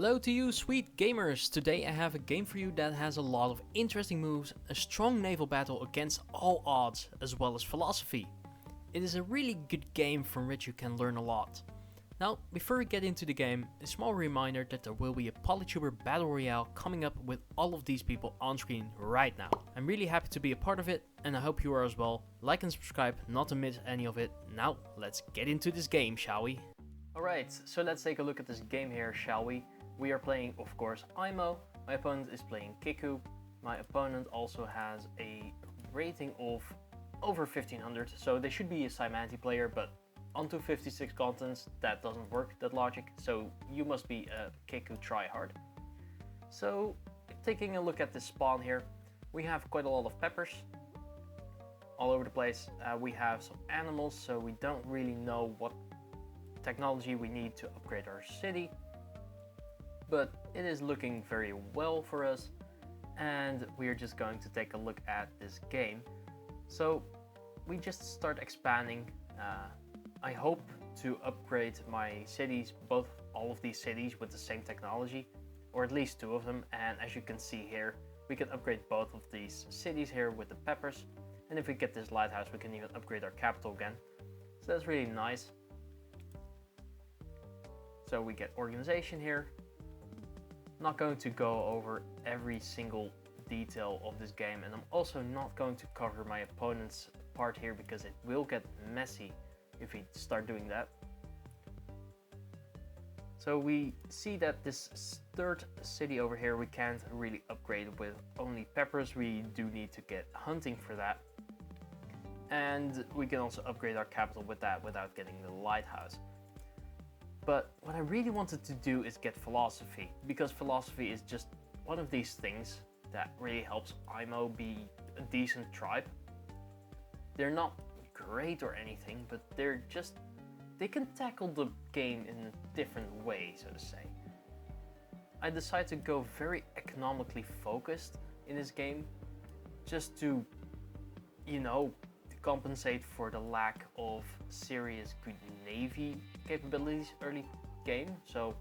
Hello to you sweet gamers, today I have a game for you that has a lot of interesting moves, a strong naval battle against all odds, as well as philosophy. It is a really good game from which you can learn a lot. Now, before we get into the game, a small reminder that there will be a Polytopia Battle Royale coming up with all of these people on screen right now. I'm really happy to be a part of it, and I hope you are as well. Like and subscribe not to miss any of it. Now, let's get into this game, shall we? Alright, so let's take a look at this game here, shall we? We are playing, of course, Imo. My opponent is playing Kiku. My opponent also has a rating of over 1500, so they should be a Cymanti player, but onto 56 continents, that doesn't work, that logic, so you must be a Kiku tryhard. So, taking a look at this spawn here, we have quite a lot of peppers all over the place. We have some animals, so we don't really know what technology we need to upgrade our city. But it is looking very well for us, and we are just going to take a look at this game. So we just start expanding. I hope to upgrade my cities, all of these cities with the same technology, or at least two of them. And as you can see here, we can upgrade both of these cities here with the peppers. And if we get this lighthouse, we can even upgrade our capital again. So that's really nice. So we get organization here. Not going to go over every single detail of this game, and I'm also not going to cover my opponent's part here because it will get messy if we start doing that. So we see that this third city over here we can't really upgrade with only peppers. We do need to get hunting for that, and we can also upgrade our capital with that without getting the lighthouse. But what I really wanted to do is get philosophy, because philosophy is just one of these things that really helps Imo be a decent tribe. They're not great or anything, but they can tackle the game in a different way, so to say. I decided to go very economically focused in this game, just to, compensate for the lack of serious good navy capabilities early game. So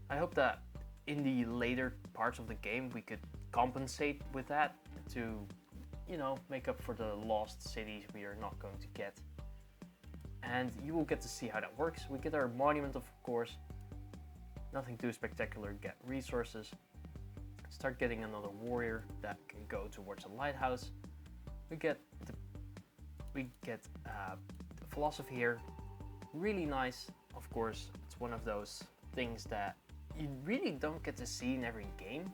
I hope that in the later parts of the game we could compensate with that to, make up for the lost cities we are not going to get. And you will get to see how that works. We get our monument, of course. Nothing too spectacular. Get resources. Start getting another warrior that can go towards a lighthouse. We get philosophy here. Really nice. Of course, it's one of those things that you really don't get to see in every game.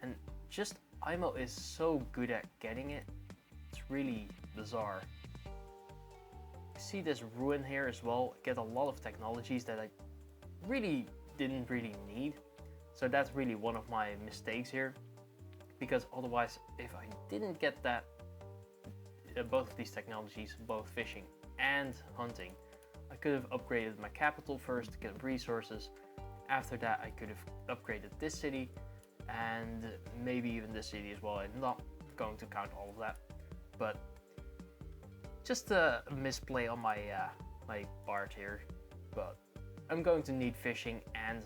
And just Imo is so good at getting it. It's really bizarre. You see this ruin here as well. Get a lot of technologies that I really didn't need. So that's really one of my mistakes here. Because otherwise, if I didn't get that, both of these technologies, both fishing and hunting, I could have upgraded my capital first to get resources. After that, I could have upgraded this city and maybe even this city as well. I'm not going to count all of that, but just a misplay on my my part here. But I'm going to need fishing and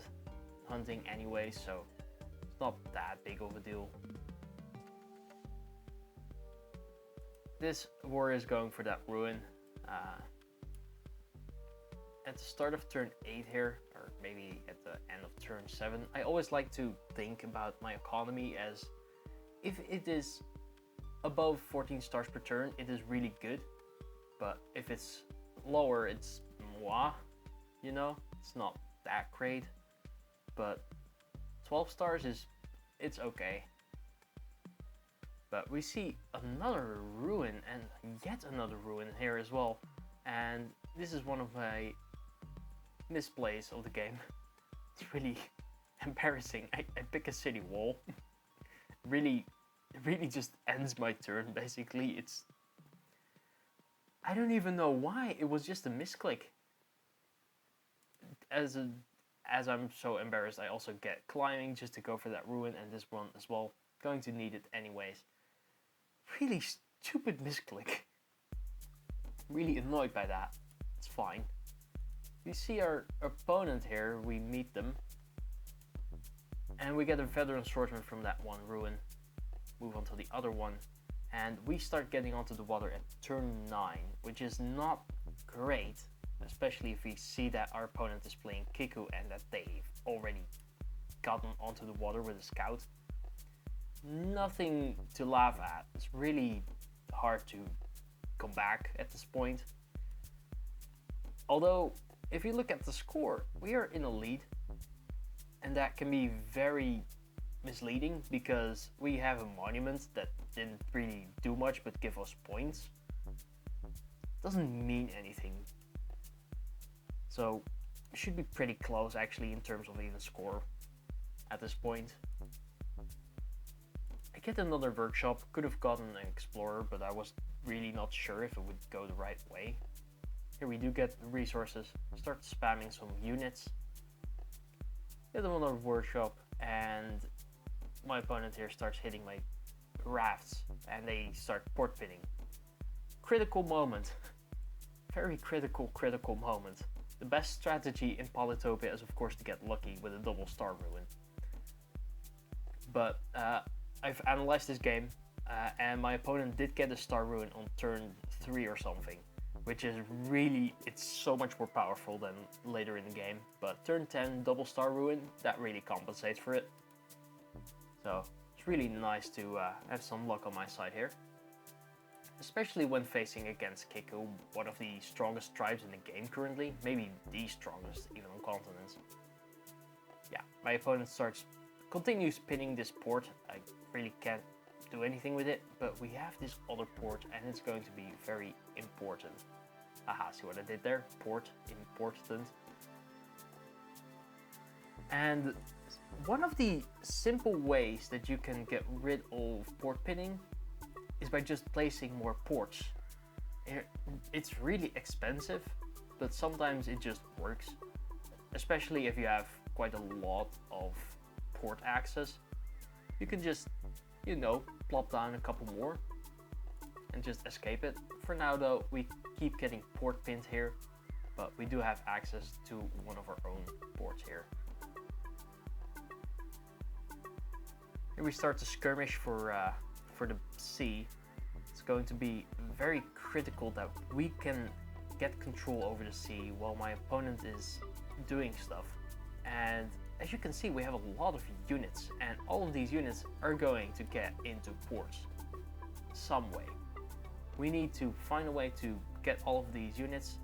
hunting anyway, so it's not that big of a deal. This warrior is going for that ruin. At the start of turn 8 here, or maybe at the end of turn 7, I always like to think about my economy as if it is above 14 stars per turn, it is really good. But if it's lower, it's moi, it's not that great. But 12 stars it's okay. But we see another ruin and yet another ruin here as well. And this is one of my misplays of the game. It's really embarrassing. I pick a city wall. It really just ends my turn, basically. I don't even know why. It was just a misclick. As I'm so embarrassed, I also get climbing just to go for that ruin, and this one as well. Going to need it anyways. Really stupid misclick. Really annoyed by that. It's fine. We see our opponent here, we meet them. And we get a veteran swordsman from that one ruin. Move on to the other one. And we start getting onto the water at turn 9, which is not great. Especially if we see that our opponent is playing Kiku and that they've already gotten onto the water with a scout. Nothing to laugh at. It's really hard to come back at this point. Although, if you look at the score, we are in a lead. And that can be very misleading because we have a monument that didn't really do much but give us points. Doesn't mean anything. So, it should be pretty close actually in terms of even score at this point. I get another workshop, could have gotten an explorer, but I was really not sure if it would go the right way. Here we do get the resources, start spamming some units. Get another workshop, and my opponent here starts hitting my rafts and they start port pinning. Critical moment. Very critical moment. The best strategy in Polytopia is of course to get lucky with a double star ruin. But I've analyzed this game and my opponent did get a star ruin on turn 3 or something. Which is really, it's so much more powerful than later in the game. But turn 10 double star ruin, that really compensates for it. So it's really nice to have some luck on my side here. Especially when facing against Kiku, one of the strongest tribes in the game currently. Maybe the strongest, even on continents. Yeah, my opponent continues pinning this port. I really can't do anything with it, but we have this other port and it's going to be very important. Aha, see what I did there? Port, important. And one of the simple ways that you can get rid of port pinning is by just placing more ports. It's really expensive, but sometimes it just works. Especially if you have quite a lot of port access. You can just, you know, plop down a couple more and just escape it. For now though, we keep getting port pinned here, but we do have access to one of our own ports here. Here we start to skirmish for the sea. It's going to be very critical that we can get control over the sea while my opponent is doing stuff. And as you can see, we have a lot of units, and all of these units are going to get into ports some way. We need to find a way to get all of these units,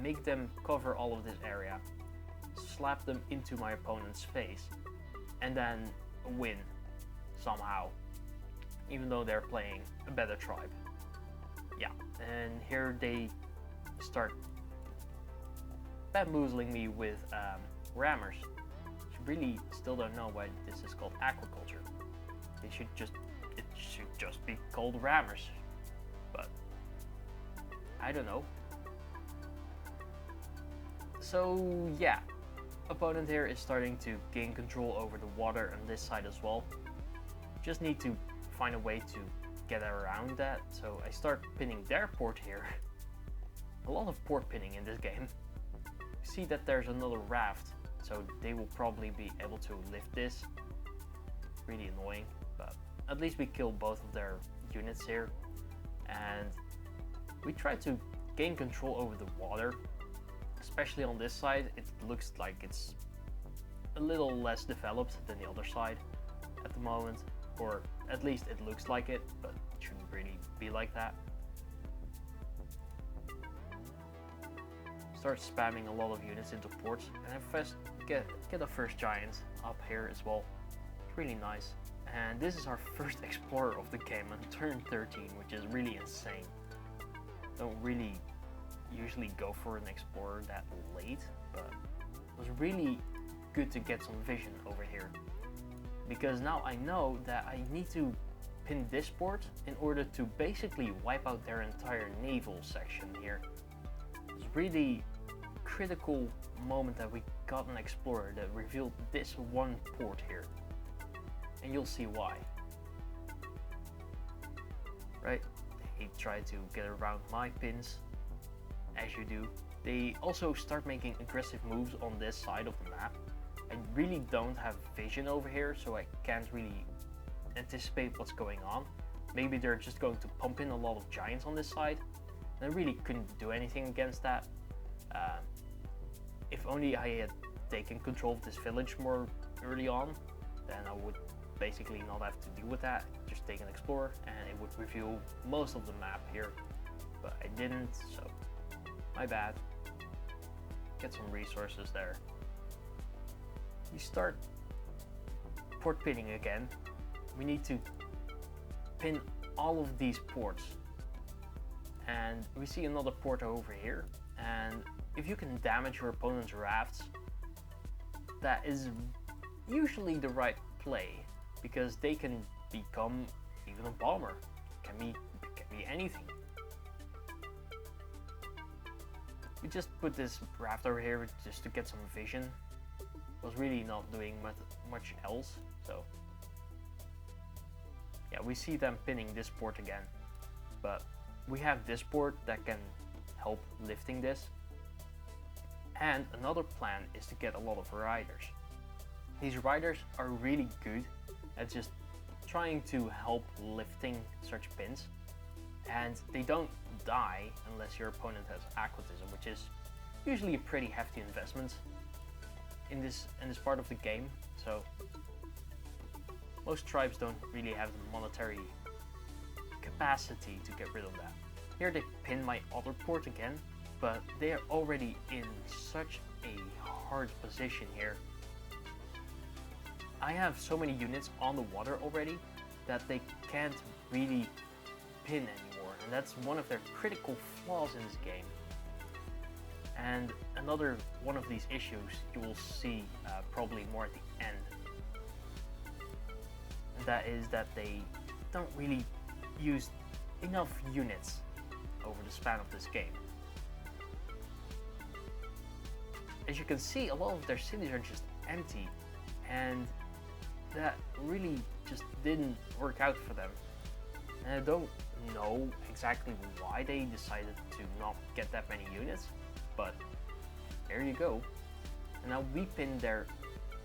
make them cover all of this area, slap them into my opponent's face, and then win somehow, even though they're playing a better tribe. Yeah, and here they start bamboozling me with rammers. Really still don't know why this is called aquaculture. It should just be called rammers, but I don't know. So yeah, opponent here is starting to gain control over the water on this side as well. Just need to find a way to get around that. So I start pinning their port here. A lot of port pinning in this game. See that there's another raft. So they will probably be able to lift this. Really annoying, but at least we kill both of their units here. And we try to gain control over the water. Especially on this side, it looks like it's a little less developed than the other side at the moment. Or at least it looks like it, but it shouldn't really be like that. Start spamming a lot of units into ports, and I first get a first giant up here as well. It's really nice. And this is our first explorer of the game on turn 13, which is really insane. Don't really usually go for an explorer that late, but it was really good to get some vision over here. Because now I know that I need to pin this port in order to basically wipe out their entire naval section here. It's really critical moment that we got an explorer that revealed this one port here, and you'll see why. Right, they try to get around my pins, as you do. They also start making aggressive moves on this side of the map. I really don't have vision over here, so I can't really anticipate what's going on. Maybe they're just going to pump in a lot of giants on this side, and I really couldn't do anything against that. If only I had taken control of this village more early on, then I would basically not have to deal with that. Just take an explorer and it would reveal most of the map here, but I didn't, so my bad. Get some resources there. We start port pinning again. We need to pin all of these ports, and we see another port over here, and if you can damage your opponent's rafts, that is usually the right play, because they can become even a bomber. It can be anything. We just put this raft over here just to get some vision. Was really not doing much else, so yeah, we see them pinning this port again, but we have this port that can help lifting this. And another plan is to get a lot of riders. These riders are really good at just trying to help lifting such pins, and they don't die unless your opponent has aquatism, which is usually a pretty hefty investment in this part of the game. So most tribes don't really have the monetary capacity to get rid of that. Here they pin my other port again, but they are already in such a hard position here. I have so many units on the water already that they can't really pin anymore, and that's one of their critical flaws in this game. And another one of these issues you will see probably more at the end, and that is that they don't really use enough units over the span of this game. As you can see, a lot of their cities are just empty, and that really just didn't work out for them. And I don't know exactly why they decided to not get that many units, but there you go. And now we pin their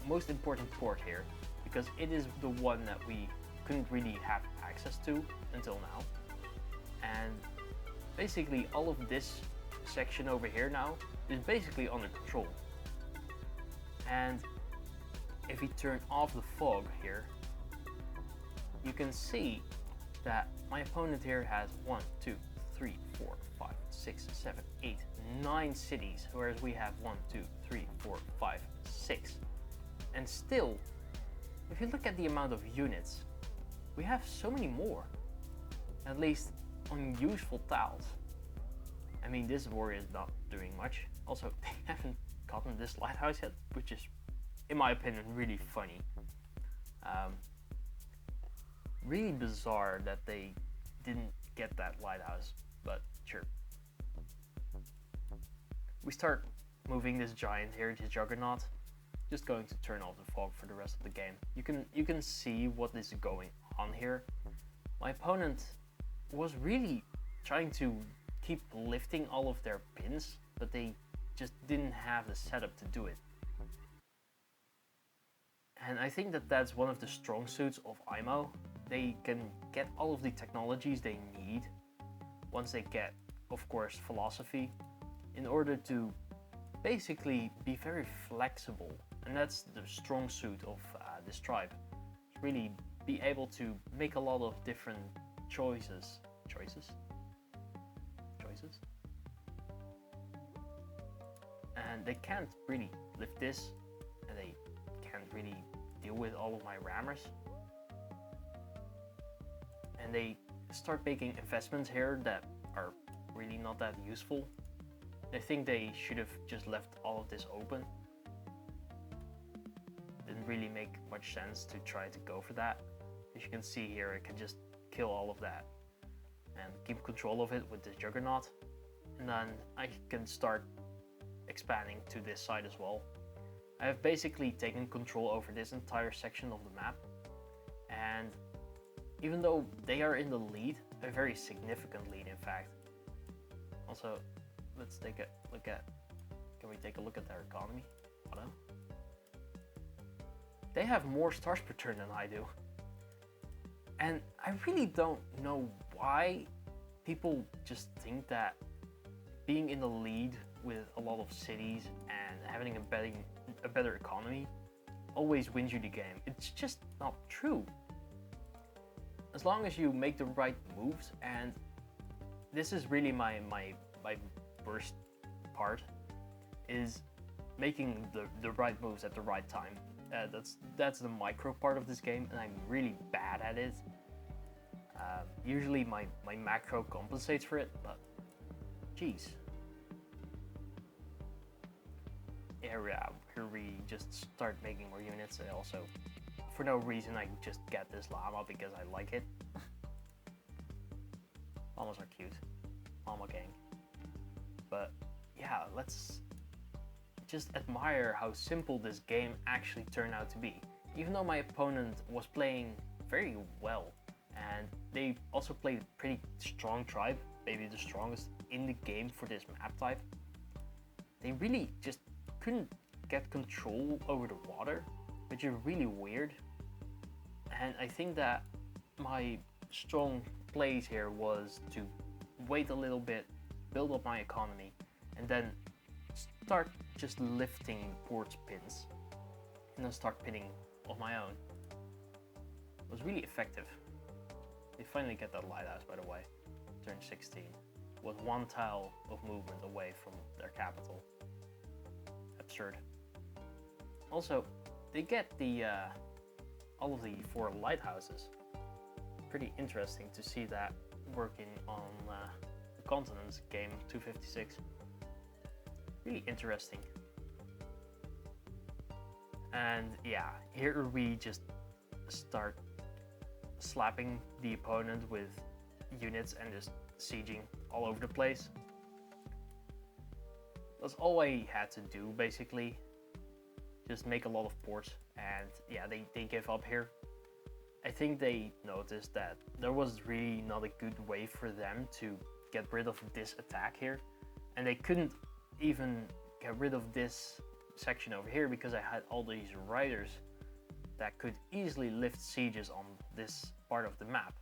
most important port here, because it is the one that we couldn't really have access to until now. And basically all of this section over here now is basically under control. And if we turn off the fog here, you can see that my opponent here has 1, 2, 3, 4, 5, 6, 7, 8, 9 cities, whereas we have 1, 2, 3, 4, 5, 6. And still, if you look at the amount of units, we have so many more, at least on useful tiles. I mean, this warrior is not doing much. Also, they haven't gotten this lighthouse yet, which is, in my opinion, really funny. Really bizarre that they didn't get that lighthouse, but sure. We start moving this giant here, this juggernaut. Just going to turn off the fog for the rest of the game. You can see what is going on here. My opponent was really trying to keep lifting all of their pins, but they just didn't have the setup to do it. And I think that that's one of the strong suits of IMO. They can get all of the technologies they need once they get, of course, philosophy, in order to basically be very flexible. And that's the strong suit of this tribe. Really be able to make a lot of different choices. And they can't really lift this, and they can't really deal with all of my rammers. And they start making investments here that are really not that useful. I think they should have just left all of this open. Didn't really make much sense to try to go for that. As you can see here, I can just kill all of that and keep control of it with this juggernaut. And then I can start expanding to this side as well. I have basically taken control over this entire section of the map, and even though they are in the lead, a very significant lead in fact. Also, let's take a look at, can we take a look at their economy? Auto. they have more stars per turn than I do. And I really don't know why people just think that being in the lead with a lot of cities and having a better economy always wins you the game. It's just not true. As long as you make the right moves, and this is really my worst part, is making the right moves at the right time. That's the micro part of this game, and I'm really bad at it. Usually my macro compensates for it, but geez. Yeah, here we just start making more units. And also, for no reason, I just get this llama because I like it. Llamas are cute. Llama gang. But yeah, let's just admire how simple this game actually turned out to be. Even though my opponent was playing very well, and they also played a pretty strong tribe, maybe the strongest in the game for this map type, they really just couldn't get control over the water, which is really weird. And I think that my strong plays here was to wait a little bit, build up my economy, and then start just lifting port pins, and then start pinning on my own. It was really effective. They finally get that lighthouse, by the way, turn 16, with one tile of movement away from their capital. Absurd. Also, they get the all of the 4 lighthouses. Pretty interesting to see that working on the continents game 256. Really interesting. And yeah, here we just start slapping the opponent with units and just sieging all over the place. That's all I had to do, basically. Just make a lot of ports, and yeah, they give up here. I think they noticed that there was really not a good way for them to get rid of this attack here, and they couldn't even get rid of this section over here because I had all these riders that could easily lift sieges on this part of the map.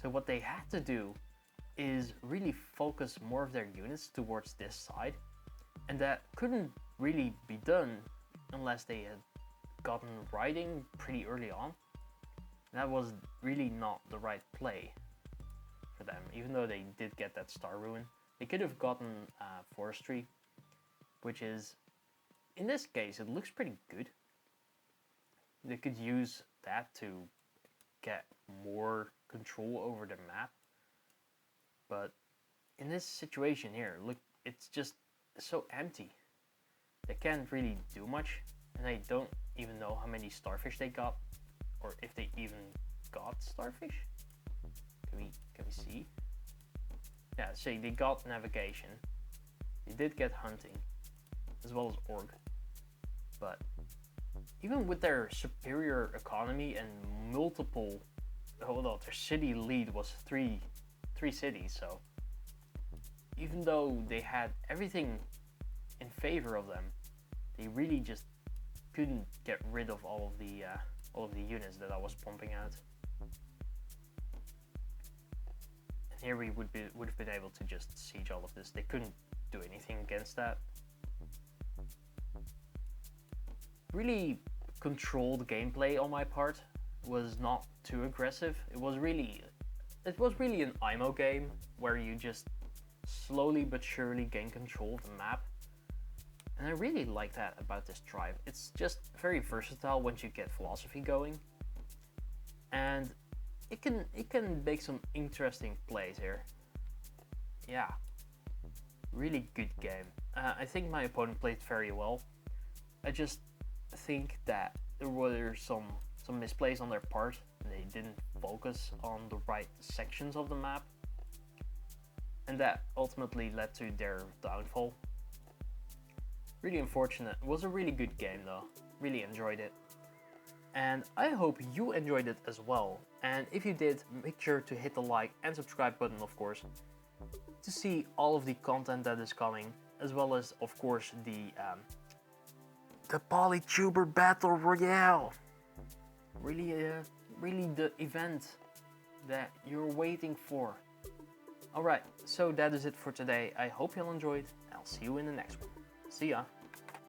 So what they had to do is really focus more of their units towards this side, and that couldn't really be done unless they had gotten riding pretty early on. That was really not the right play for them, even though they did get that star ruin. They could have gotten forestry, which is, in this case, it looks pretty good. They could use that to get more control over the map. But in this situation here, look, it's just so empty. They can't really do much, and I don't even know how many starfish they got, or if they even got starfish. Can we see? Yeah, so they got navigation. They did get hunting, as well as org. But even with their superior economy and multiple, although their city lead was three cities, so even though they had everything in favor of them, they really just couldn't get rid of all of the units that I was pumping out. And here we would have been able to just siege all of this. They couldn't do anything against that. Really controlled gameplay on my part. Was not too aggressive. It was really an IMO game where you just slowly but surely gain control of the map. And I really like that about this tribe. It's just very versatile once you get philosophy going, and it can make some interesting plays here. Yeah, really good game. I think my opponent played very well. I just think that there were some misplays on their part. They didn't focus on the right sections of the map, and that ultimately led to their downfall. Really unfortunate. It was a really good game though. Really enjoyed it. And I hope you enjoyed it as well. And if you did, make sure to hit the like and subscribe button, of course, to see all of the content that is coming, as well as, of course, the The Polytopia Battle Royale. Really the event that you're waiting for. Alright, so that is it for today. I hope you'll enjoy it. I'll see you in the next one. See ya.